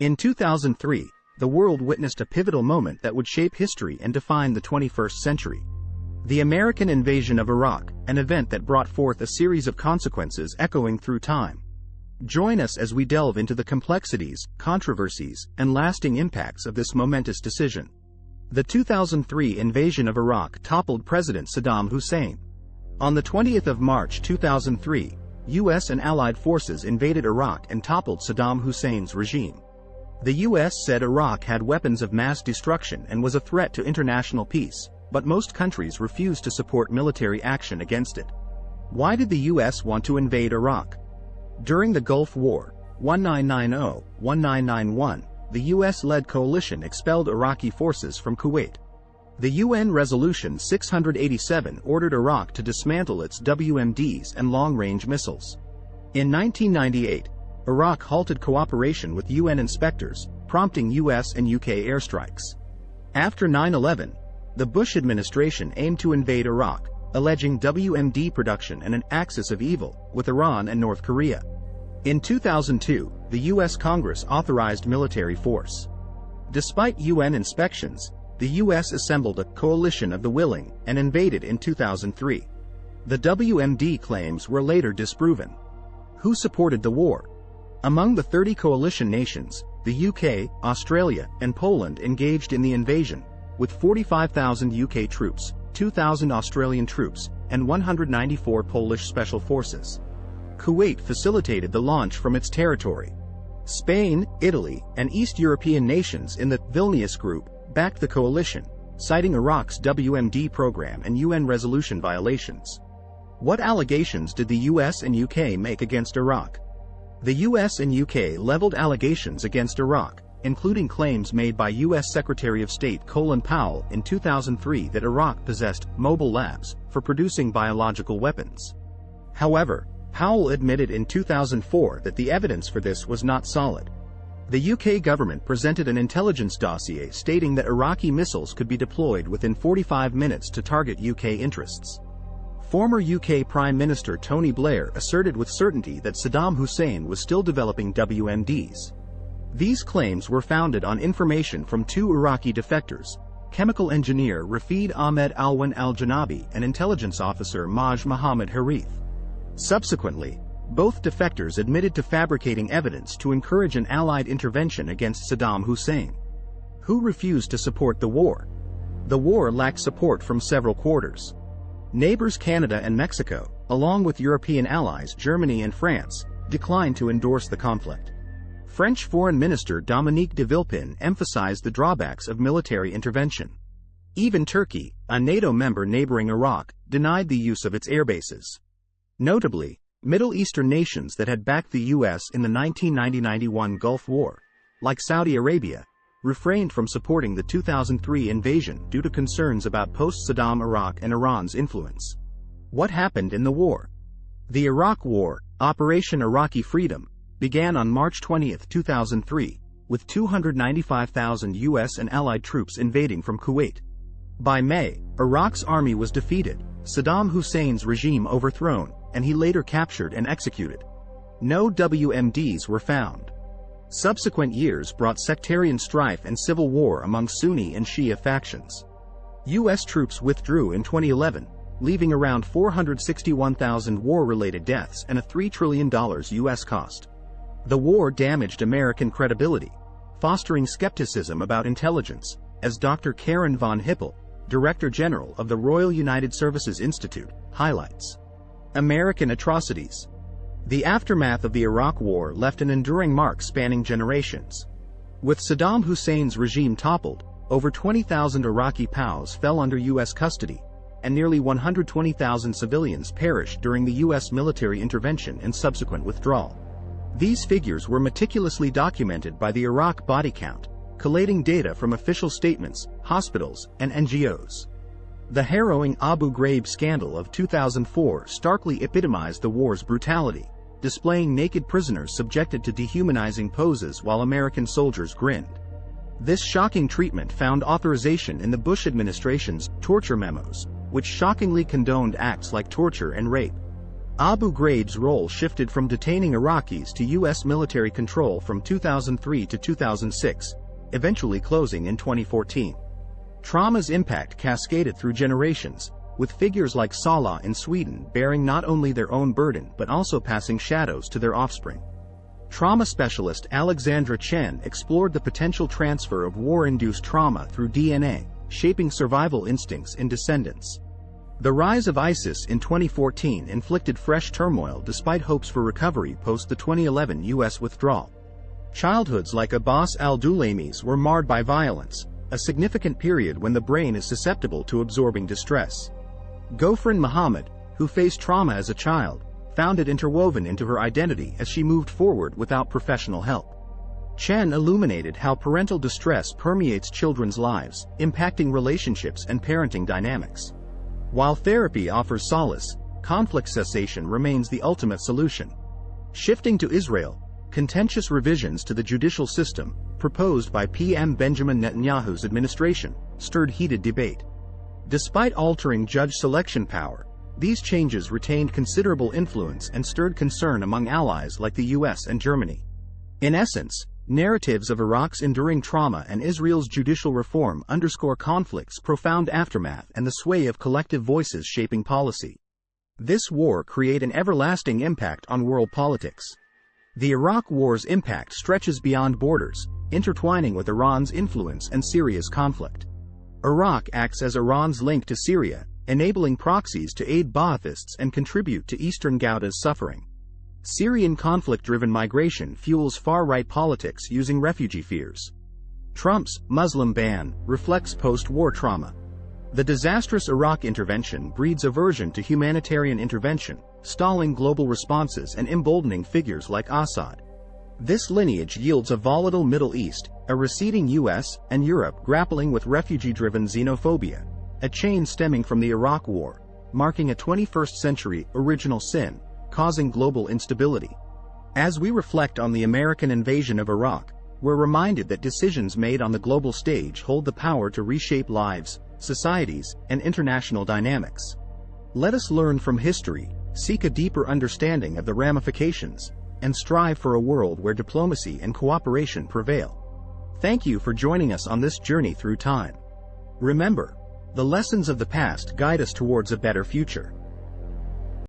In 2003, the world witnessed a pivotal moment that would shape history and define the 21st century. The American invasion of Iraq, an event that brought forth a series of consequences echoing through time. Join us as we delve into the complexities, controversies, and lasting impacts of this momentous decision. The 2003 invasion of Iraq toppled President Saddam Hussein. On the 20th of March 2003, U.S. and Allied forces invaded Iraq and toppled Saddam Hussein's regime. The U.S. said Iraq had weapons of mass destruction and was a threat to international peace, but most countries refused to support military action against it. Why did the U.S. want to invade Iraq? During the Gulf War, 1990-1991, the U.S.-led coalition expelled Iraqi forces from Kuwait. The UN Resolution 687 ordered Iraq to dismantle its WMDs and long-range missiles. In 1998, Iraq halted cooperation with UN inspectors, prompting US and UK airstrikes. After 9/11, the Bush administration aimed to invade Iraq, alleging WMD production and an axis of evil with Iran and North Korea. In 2002, the U.S. Congress authorized military force. Despite UN inspections, the U.S. assembled a coalition of the willing and invaded in 2003. The WMD claims were later disproven. Who supported the war? Among the 30 coalition nations, the UK, Australia, and Poland engaged in the invasion, with 45,000 UK troops, 2,000 Australian troops, and 194 Polish special forces. Kuwait facilitated the launch from its territory. Spain, Italy, and East European nations in the Vilnius Group backed the coalition, citing Iraq's WMD program and UN resolution violations. What allegations did the US and UK make against Iraq? The US and UK leveled allegations against Iraq, including claims made by U.S. Secretary of State Colin Powell in 2003 that Iraq possessed mobile labs for producing biological weapons. However, Powell admitted in 2004 that the evidence for this was not solid. The UK government presented an intelligence dossier stating that Iraqi missiles could be deployed within 45 minutes to target UK interests. Former UK Prime Minister Tony Blair asserted with certainty that Saddam Hussein was still developing WMDs. These claims were founded on information from two Iraqi defectors, chemical engineer Rafid Ahmed Alwan al-Janabi and intelligence officer Maj Mohammad Harith. Subsequently, both defectors admitted to fabricating evidence to encourage an Allied intervention against Saddam Hussein. Who refused to support the war? The war lacked support from several quarters. Neighbors Canada and Mexico, along with European allies Germany and France, declined to endorse the conflict. French Foreign Minister Dominique de Villepin emphasized the drawbacks of military intervention. Even Turkey, a NATO member neighboring Iraq, denied the use of its airbases. Notably, Middle Eastern nations that had backed the U.S. in the 1990-91 Gulf War, like Saudi Arabia, refrained from supporting the 2003 invasion due to concerns about post-Saddam Iraq and Iran's influence. What happened in the war? The Iraq War, Operation Iraqi Freedom, began on March 20, 2003, with 295,000 U.S. and Allied troops invading from Kuwait. By May, Iraq's army was defeated, Saddam Hussein's regime overthrown, and he later captured and executed. No WMDs were found. Subsequent years brought sectarian strife and civil war among Sunni and Shia factions. U.S. troops withdrew in 2011, leaving around 461,000 war-related deaths and a $3 trillion U.S. cost. The war damaged American credibility, fostering skepticism about intelligence, as Dr. Karen von Hippel, Director General of the Royal United Services Institute, highlights. American atrocities. The aftermath of the Iraq War left an enduring mark spanning generations. With Saddam Hussein's regime toppled, over 20,000 Iraqi POWs fell under U.S. custody, and nearly 120,000 civilians perished during the U.S. military intervention and subsequent withdrawal. These figures were meticulously documented by the Iraq Body Count, collating data from official statements, hospitals, and NGOs. The harrowing Abu Ghraib scandal of 2004 starkly epitomized the war's brutality, displaying naked prisoners subjected to dehumanizing poses while American soldiers grinned. This shocking treatment found authorization in the Bush administration's torture memos, which shockingly condoned acts like torture and rape. Abu Ghraib's role shifted from detaining Iraqis to U.S. military control from 2003 to 2006, eventually closing in 2014. Trauma's impact cascaded through generations, with figures like Salah in Sweden bearing not only their own burden but also passing shadows to their offspring. Trauma specialist Alexandra Chen explored the potential transfer of war-induced trauma through DNA, shaping survival instincts in descendants. The rise of ISIS in 2014 inflicted fresh turmoil despite hopes for recovery post the 2011 U.S. withdrawal. Childhoods like Abbas al-Dulaimi's were marred by violence, a significant period when the brain is susceptible to absorbing distress. Gofran Muhammad, who faced trauma as a child, found it interwoven into her identity as she moved forward without professional help. Chen illuminated how parental distress permeates children's lives, impacting relationships and parenting dynamics. While therapy offers solace, conflict cessation remains the ultimate solution. Shifting to Israel, contentious revisions to the judicial system, proposed by PM Benjamin Netanyahu's administration, stirred heated debate. Despite altering judge selection power, these changes retained considerable influence and stirred concern among allies like the US and Germany. In essence, narratives of Iraq's enduring trauma and Israel's judicial reform underscore conflict's profound aftermath and the sway of collective voices shaping policy. This war created an everlasting impact on world politics. The Iraq War's impact stretches beyond borders, intertwining with Iran's influence and Syria's conflict. Iraq acts as Iran's link to Syria, enabling proxies to aid Baathists and contribute to eastern Ghouta's suffering. Syrian conflict-driven migration fuels far-right politics using refugee fears. Trump's Muslim ban reflects post-war trauma. The disastrous Iraq intervention breeds aversion to humanitarian intervention, stalling global responses and emboldening figures like Assad. This lineage yields a volatile Middle East, a receding US and Europe grappling with refugee-driven xenophobia, a chain stemming from the Iraq War, marking a 21st-century original sin, causing global instability. As we reflect on the American invasion of Iraq, we're reminded that decisions made on the global stage hold the power to reshape lives, societies, and international dynamics. Let us learn from history, seek a deeper understanding of the ramifications, and strive for a world where diplomacy and cooperation prevail. Thank you for joining us on this journey through time. Remember, the lessons of the past guide us towards a better future.